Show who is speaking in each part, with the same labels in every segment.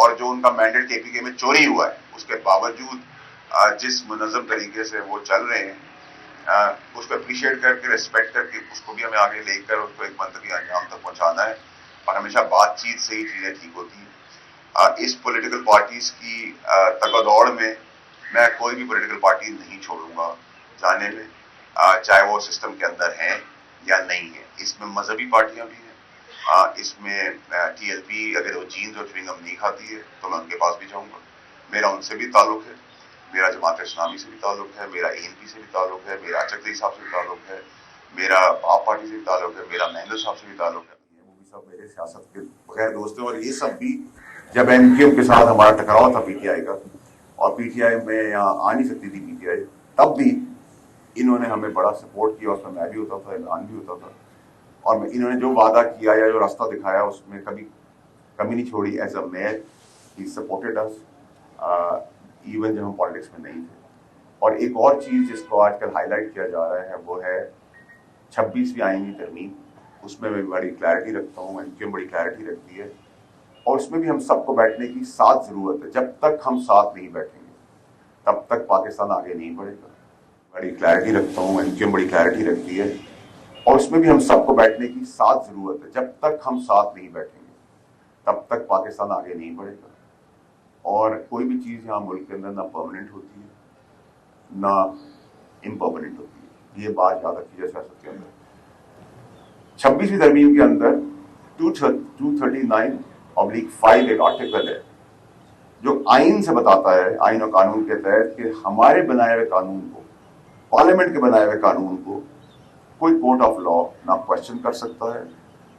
Speaker 1: اور جو ان کا مینڈیٹ KPK میں چوری ہوا ہے اس کے باوجود جس منظم طریقے سے وہ چل رہے ہیں اس کو اپریشیٹ کر کے ریسپیکٹ کر کے اس کو بھی ہمیں آگے لے کر اس کو ایک منطقی انجام تک پہنچانا ہے. اور ہمیشہ بات چیت سے ہی چیزیں ٹھیک ہوتی ہیں. اس پولیٹیکل پارٹیز کی تگ و دوڑ میں کوئی بھی پولیٹیکل پارٹی نہیں چھوڑوں گا جانے میں, چاہے وہ سسٹم کے اندر ہیں یا نہیں ہے. اس میں مذہبی پارٹیاں بھی ہیں, اس میں TLP اگر وہ جینز اور چوئنگم نہیں کھاتی ہے تو میں ان کے پاس بھی جاؤں گا. میرا ان سے بھی تعلق ہے, میرا جماعت اسلامی سے بھی تعلق ہے, میرا ANP سے بھی تعلق ہے, میرا چکری صاحب سے بھی تعلق ہے, میرا آپ پارٹی سے بھی تعلق ہے, میرا مہنگل صاحب سے بھی تعلق ہے. وہ بھی سب میرے سیاست کے بغیر دوست ہیں. اور یہ سب بھی جب MQM کے ساتھ ہمارا ٹکراؤ تھا PTI کا, اور PTI میں یہاں آ نہیں سکتی تھی PTI, تب بھی انہوں نے ہمیں بڑا سپورٹ کیا. اس میں بھی ہوتا تھا, اعلان بھی ہوتا تھا, اور انہوں نے جو وعدہ کیا یا جو راستہ دکھایا اس میں کبھی کمی نہیں چھوڑی. As a mayor he supported us even جب ہم پالیٹکس میں نہیں تھے. اور ایک اور چیز جس کو آج کل ہائی لائٹ کیا جا رہا ہے وہ ہے 26ویں آئینی ترمیم. اس میں بڑی کلیئرٹی رکھتا ہوں, MQM بڑی کلیئرٹی رکھتی ہے, اور اس میں بھی ہم سب کو بیٹھنے کی ساتھ ضرورت ہے. جب تک ہم ساتھ نہیں بیٹھیں گے تب تک پاکستان آگے نہیں بڑھے گا. بڑی کلیئرٹی رکھتا ہوں, MQM بڑی کلیئرٹی رکھتی ہے, اور اس میں بھی ہم سب کو بیٹھنے کی ساتھ ضرورت ہے. جب تک ہم ساتھ نہیں بیٹھیں گے تب تک پاکستان آگے نہیں بڑھے گا. اور کوئی بھی چیز یہاں ملک کے اندر نہ پرماننٹ ہوتی ہے نہ امپرماننٹ ہوتی ہے. یہ بات یاد رکھیے سیاست کے اندر. 26ویں ترمیم کے اندر 239/5 ایک آرٹیکل ہے جو آئین سے بتاتا ہے, آئین و قانون کے تحت, کہ ہمارے بنائے ہوئے قانون کو, پارلیمنٹ کے بنائے ہوئے قانون کو کوئی کورٹ آف لا نہ کوشچن کر سکتا ہے,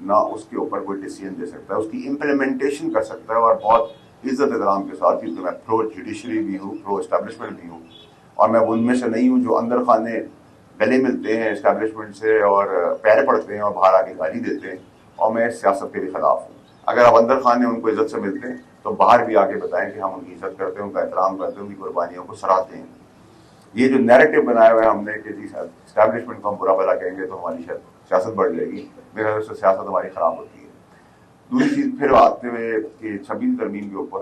Speaker 1: نہ اس کے اوپر کوئی ڈیسیژن دے سکتا ہے. اس کی امپلیمنٹیشن کر سکتا ہے, اور بہت عزت احترام کے ساتھ, کیونکہ میں پرو جوڈیشری بھی ہوں, پرو اسٹیبلشمنٹ بھی ہوں, اور میں ان میں سے نہیں ہوں جو اندر خانے گلے ملتے ہیں اسٹیبلشمنٹ سے اور پیر پڑتے ہیں اور باہر آ کے گالی دیتے ہیں. اور میں اس سیاست کے بھی خلاف ہوں. اگر آپ اندر خانے ان کو عزت سے ملتے ہیں تو باہر بھی آ کے بتائیں کہ ہم ان کی عزت کرتے ہیں, ان کا احترام کرتے ہیں, ان کی قربانیوں کو سراہتے ہیں. یہ جو نیریٹو بنایا ہوا ہے ہم نے کہ جی اسٹیبلشمنٹ کو ہم برا بھلا کہیں گے تو ہماری سیاست بڑھ جائے گی, میرے خیال سے سیاست ہماری خراب ہوتی ہے. دوسری چیز پھر آتے ہوئے کہ 26 ترمیم کے اوپر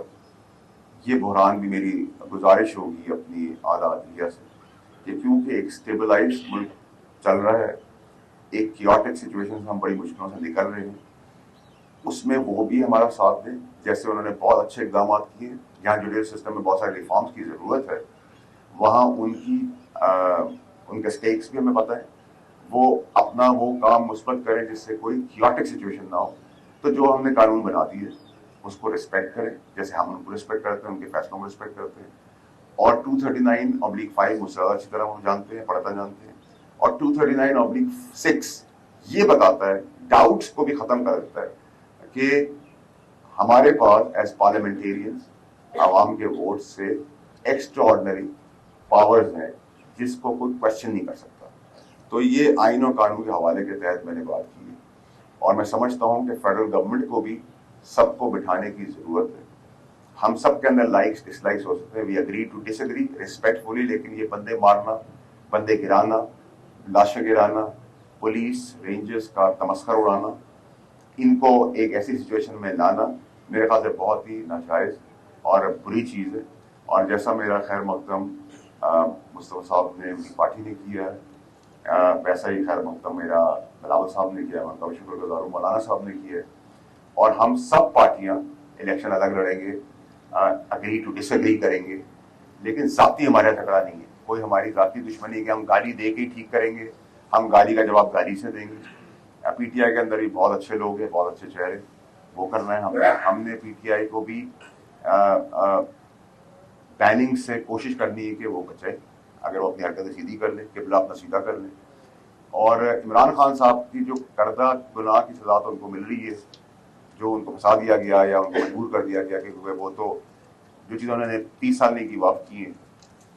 Speaker 1: یہ بحران بھی میری گزارش ہوگی اپنی اعلیٰ عدلیہ سے کہ کیونکہ ایک اسٹیبلائز ملک چل رہا ہے, ایک کیوٹک سچویشن سے ہم بڑی مشکلوں سے نکل رہے ہیں, اس میں وہ بھی ہمارا ساتھ دیں. جیسے انہوں نے بہت اچھے اقدامات کیے, جہاں جوڈیشل سسٹم میں بہت سارے ریفارمس کی ضرورت ہے وہاں ان کے سٹیکس بھی ہمیں پتہ ہے, وہ اپنا وہ کام مثبت کریں جس سے کوئی کیوٹک سچویشن نہ ہو. تو جو ہم نے قانون بنا دیے اس کو رسپیکٹ کریں, جیسے ہم ان کو رسپیکٹ کرتے ہیں, ان کے فیصلوں کو رسپیکٹ کرتے ہیں. اور 239/5 مجھ سے زیادہ اچھی طرح ہم جانتے ہیں, پڑھتا جانتے ہیں. اور 239/6 یہ بتاتا ہے, ڈاؤٹس کو بھی ختم کر دیتا ہے کہ ہمارے پاس ایز پارلیمنٹیرینز عوام کے ووٹ سے ایکسٹرا آرڈنری پاورز ہیں جس کو کوئی کوشچن نہیں کر سکتا. تو یہ آئین و قانون کے حوالے کے تحت میں نے بات کی ہے, اور میں سمجھتا ہوں کہ فیڈرل گورنمنٹ کو بھی سب کو بٹھانے کی ضرورت ہے. ہم سب کے اندر لائکس ڈس لائکس ہو سکتے ہیں, we agree to disagree respectfully, لیکن یہ بندے مارنا, بندے گرانا, لاشیں گرانا, پولیس رینجرز کا تمسخر اڑانا, ان کو ایک ایسی سچویشن میں لانا میرے خیال سے بہت ہی ناجائز اور بری چیز ہے. اور جیسا میرا خیر مقدم مصطفیٰ صاحب نے, ان کی پارٹی نے کیا ہے, ویسا ہی خیر مقدم میرا بلاول صاحب نے کیا, میں کا شکر گزار ہوں, مولانا صاحب نے کیا ہے. اور ہم سب پارٹیاں الیکشن الگ لڑیں گے, اگری ٹو ڈس اگری کریں گے, لیکن ذاتی ہمارا جھگڑا نہیں ہے, کوئی ہماری ذاتی دشمنی ہے کہ ہم گالی دے کے ہی ٹھیک کریں گے, ہم گالی کا جواب گالی سے دیں گے. PTI کے اندر بھی بہت اچھے لوگ ہیں, بہت اچھے چہرے, وہ کرنا ہے. ہم نے PTI کو بھی بیننگ سے کوشش کرنی ہے کہ وہ بچائے, اگر وہ اپنی حرکتیں سیدھی کر لیں, قبلہ اپنا سیدھا کر لیں. اور عمران خان صاحب کی جو کردہ گناہ کی سزا تو ان کو مل رہی ہے, جو ان کو پھنسا دیا گیا یا ان کو مجبور کر دیا گیا کہ وہ تو جو چیزیں انہوں نے 30 سال نہیں کی واف کی ہیں.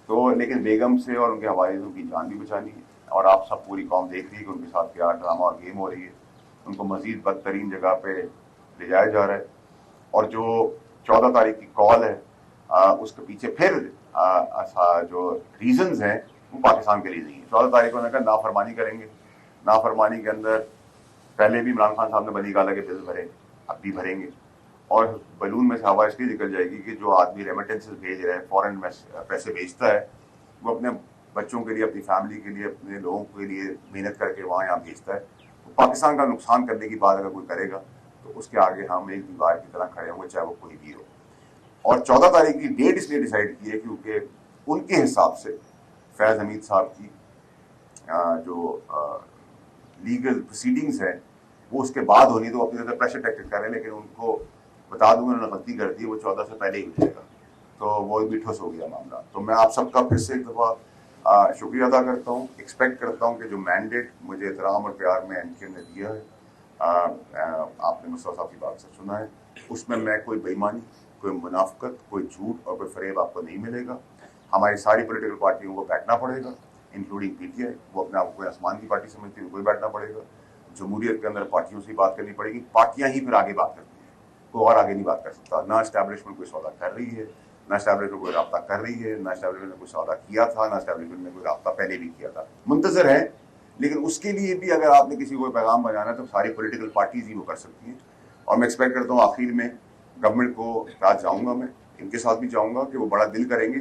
Speaker 1: تو لیکن بیگم سے اور ان کے حوالے سے ان کی جان بھی بچانی ہے. اور آپ سب پوری قوم دیکھ رہی ہے کہ ان کے ساتھ کیا ڈرامہ اور گیم ہو رہی ہے, ان کو مزید بدترین جگہ پہ لے جایا جا رہا ہے. اور جو 14 تاریخ کی کال ہے اس کے پیچھے پھر جو ریزنز ہیں وہ پاکستان کے لیے نہیں ہے. 14 تاریخ کو انہوں نے کہا نافرمانی کریں گے. نافرمانی کے اندر پہلے بھی عمران خان صاحب نے بنی گالا کے بل بھرے, اب بھی بھریں گے. اور بلون میں سے ہوا اس لیے نکل جائے گی کہ جو آدمی ریمیٹنسز بھیج رہا ہے، فورن پیسے بھیجتا ہے، وہ اپنے بچوں کے لیے، اپنی فیملی کے لیے، اپنے لوگوں کے لیے محنت کر کے وہاں یہاں بھیجتا ہے. تو پاکستان کا نقصان کرنے کی بات اگر کوئی کرے گا تو اس کے آگے ہم ایک دیوار کی طرح کھڑے ہوں گے، چاہے وہ کوئی بھی ہو. اور 14 تاریخ کی ڈیٹ اس لیے ڈیسائیڈ کی ہے کیونکہ ان کے حساب سے فیض حمید صاحب کی جو لیگل پروسیڈنگز ہیں وہ اس کے بعد ہونی، تو اپنی طرف پریشر ٹیکٹک کر رہے ہیں، لیکن ان کو بتا دوں گا انہوں نے غلطی کر دی، وہ 14 سے پہلے ہی ہو جائے گا، تو وہ بھی ٹھوس ہو گیا معاملہ. تو میں آپ سب کا پھر سے ایک دفعہ شکریہ ادا کرتا ہوں. ایکسپیکٹ کرتا ہوں کہ جو مینڈیٹ مجھے احترام اور پیار میں NK نے دیا ہے، آپ نے مصطفیٰ صاحب کی بات سے سنا ہے، اس میں کوئی بے ایمانی، کوئی منافقت، کوئی جھوٹ اور کوئی فریب آپ کو نہیں ملے گا. ہماری ساری پولیٹیکل پارٹیوں کو بیٹھنا پڑے گا، انکلوڈنگ PTI. وہ اپنے آپ کو کوئی آسمان کی پارٹی سمجھتی ہے، کوئی بیٹھنا پڑے گا. جمہوریت کے اندر پارٹیوں سے بات کرنی پڑے گی، پارٹیاں ہی پھر آگے بات کرتی ہیں، کوئی اور آگے نہیں بات کر سکتا. نہ اسٹیبلشمنٹ کوئی سودا کر رہی ہے، نہ اسٹیبلشمنٹ کوئی رابطہ کر رہی ہے، نہ اسٹیبلشمنٹ نے کوئی سودا کیا تھا، نہ اسٹیبلشمنٹ نے کوئی رابطہ پہلے بھی کیا تھا. منتظر ہیں، لیکن اس کے لیے بھی اگر آپ نے کسی کو پیغام بجانا ہے تو ساری پولیٹیکل پارٹیز ہی وہ کر سکتی ہیں. اور میں ایکسپیکٹ کرتا ہوں آخر میں گورنمنٹ کو ساتھ جاؤں گا، میں ان کے ساتھ بھی جاؤں گا کہ وہ بڑا دل کریں گے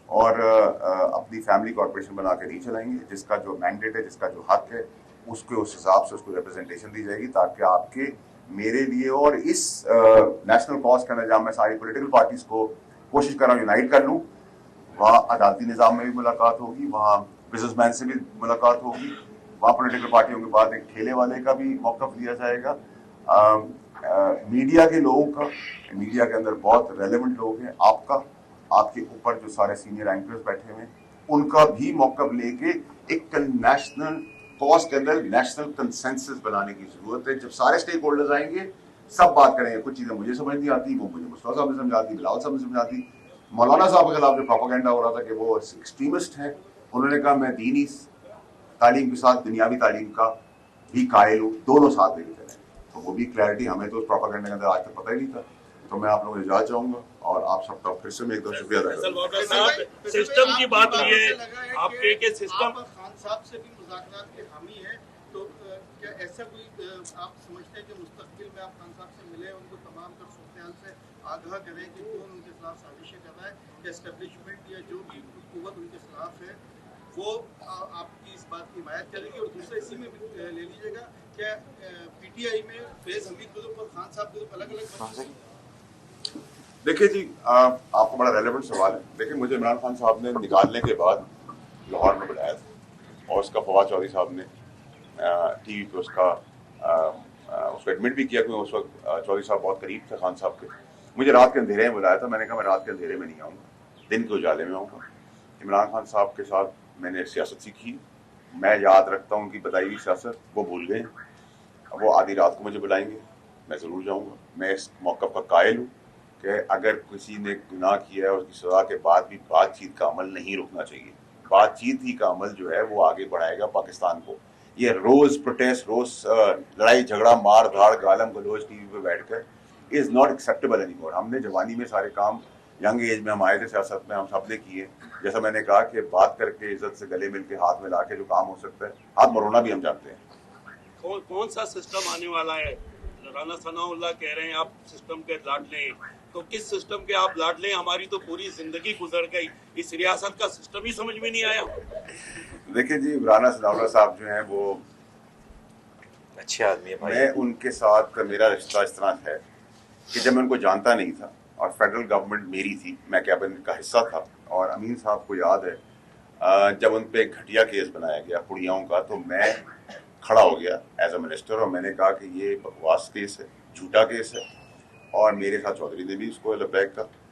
Speaker 1: اور اپنی فیملی کارپوریشن بنا کے نہیں چلائیں گے. جس کا جو مینڈیٹ ہے، جس کا جو حق ہے، اس کے اس حساب سے اس کو ریپرزنٹیشن دی جائے گی، تاکہ آپ کے میرے لیے اور اس نیشنل کاز کا نظام میں ساری پولیٹیکل پارٹیز کو کوشش کر رہا ہوں یونائٹ کر لوں. وہاں عدالتی نظام میں بھی ملاقات ہوگی، وہاں بزنس مین سے بھی ملاقات ہوگی، وہاں پولیٹیکل پارٹیوں کے بعد ایک ٹھیلے والے کا بھی موقف لیا جائے گا. میڈیا کے لوگوں کا، میڈیا کے اندر بہت ریلیونٹ لوگ ہیں، آپ کے اوپر جو سارے سینئر اینکرز بیٹھے ہوئے ہیں، ان کا بھی موقف لے کے ایک نیشنل کاز کے اندر نیشنل کنسنسس بنانے کی ضرورت ہے. جب سارے اسٹیک ہولڈرز آئیں گے، سب بات کریں گے. کچھ چیزیں مجھے سمجھ نہیں آتی، وہ مجھے مصطفیٰ صاحب نے سمجھاتی، بلاول صاحب نے سمجھاتی. مولانا صاحب کے خلاف جو پروپیگنڈا ہو رہا تھا کہ وہ ایکسٹریمسٹ ہیں، انہوں نے کہا میں دینی تعلیم کے ساتھ دنیاوی تعلیم کا بھی قائل ہوں، دونوں ساتھ لے کے چلیں. تو وہ بھی کلیئرٹی ہمیں تو اس پروپیگنڈا کے اندر آج تک پتہ ہی نہیں تھا. تو میں آپ لوگوں کو اجازت چاہوں گا اور آپ سب کا پھر سے میں ایک دم شکریہ ادا کرتا ہوں.
Speaker 2: سسٹم کی بات ہوئی ہے، آپ کے سسٹم
Speaker 3: خان صاحب سے بھی مذاکرات کے حامی ہیں، تو کیا ایسا کوئی آپ سمجھتے ہیں کہ مستقبل میں آپ خان صاحب سے ملیں، ان کو تمام تر صورتحال سے آگاہ کریں کہ کون ان کے خلاف سازشیں کر رہا ہے، کہ اسٹیبلشمنٹ یا جو بھی قوت ان کے خلاف ہے وہ آپ کی اس بات کی حمایت کرے گی؟ اور دوسرا اسی میں بھی لے لیجیے گا کہ PTI میں فیض حمید گروپ اور خان صاحب گروپ الگ الگ.
Speaker 1: دیکھیں جی، آپ کو بڑا ریلیونٹ سوال ہے. دیکھیں مجھے عمران خان صاحب نے نکالنے کے بعد لاہور میں بلایا تھا، اور اس کا فواد چودھری صاحب نے ٹی وی پہ اس کو ایڈمٹ بھی کیا، کیونکہ اس وقت چودھری صاحب بہت قریب تھے خان صاحب کے. مجھے رات کے اندھیرے میں بلایا تھا. میں نے کہا میں رات کے اندھیرے میں نہیں آؤں گا، دن کے اجالے میں آؤں گا. عمران خان صاحب کے ساتھ میں نے سیاست سیکھی، میں یاد رکھتا ہوں ان کی بتائی ہوئی سیاست، وہ بھول گئے. وہ آدھی رات کو مجھے بلائیں گے، میں ضرور جاؤں گا. میں اس موقف کا قائل ہوں کہ اگر کسی نے گناہ کیا ہے اس کی سزا کے بعد بھی بات چیت کا عمل نہیں رکنا چاہیے. بات چیت ہی کا عمل جو ہے وہ آگے بڑھائے گا پاکستان کو. یہ روز پروٹیسٹ، روز لڑائی جھگڑا، مار دھاڑ، گالم گلوچ ٹی وی پہ بیٹھ کر is not acceptable any more. ہم نے جوانی میں سارے کام، ینگ ایج میں ہم آئے تھے سیاست میں، ہم سب نے کیے. جیسا میں نے کہا کہ بات کر کے عزت سے گلے مل کے ہاتھ ملا کے جو کام ہو سکتا ہے، ہاتھ مرونا بھی ہم جانتے ہیں.
Speaker 2: کون سا سسٹم آنے والا ہے؟ رانا ثناء اللہ کہہ رہے ہیں آپ سسٹم کے لاڈلے ہیں، تو کس سسٹم کے آپ لاڈلے ہیں؟ ہماری تو پوری زندگی گزر گئی، اس ریاست کا سسٹم ہی سمجھ میں نہیں آیا.
Speaker 1: دیکھیں جی، رانا ثناء اللہ صاحب جو ہیں وہ
Speaker 4: اچھے آدمی ہے بھائی.
Speaker 1: میں ان کے ساتھ میرا رشتہ اس طرح ہے کہ جب میں ان کو جانتا نہیں تھا اور فیڈرل گورنمنٹ میری تھی، میں کیبنٹ کا حصہ تھا، اور امین صاحب کو یاد ہے جب ان پہ ایک گھٹیا کیس بنایا گیا پڑیاؤں کا، تو میں کھڑا ہو گیا ایز اے منسٹر اور میں نے کہا کہ یہ بکواس کیس ہے، جھوٹا کیس ہے. اور میرے ساتھ چودھری نے بھی اس کو لبیک کا.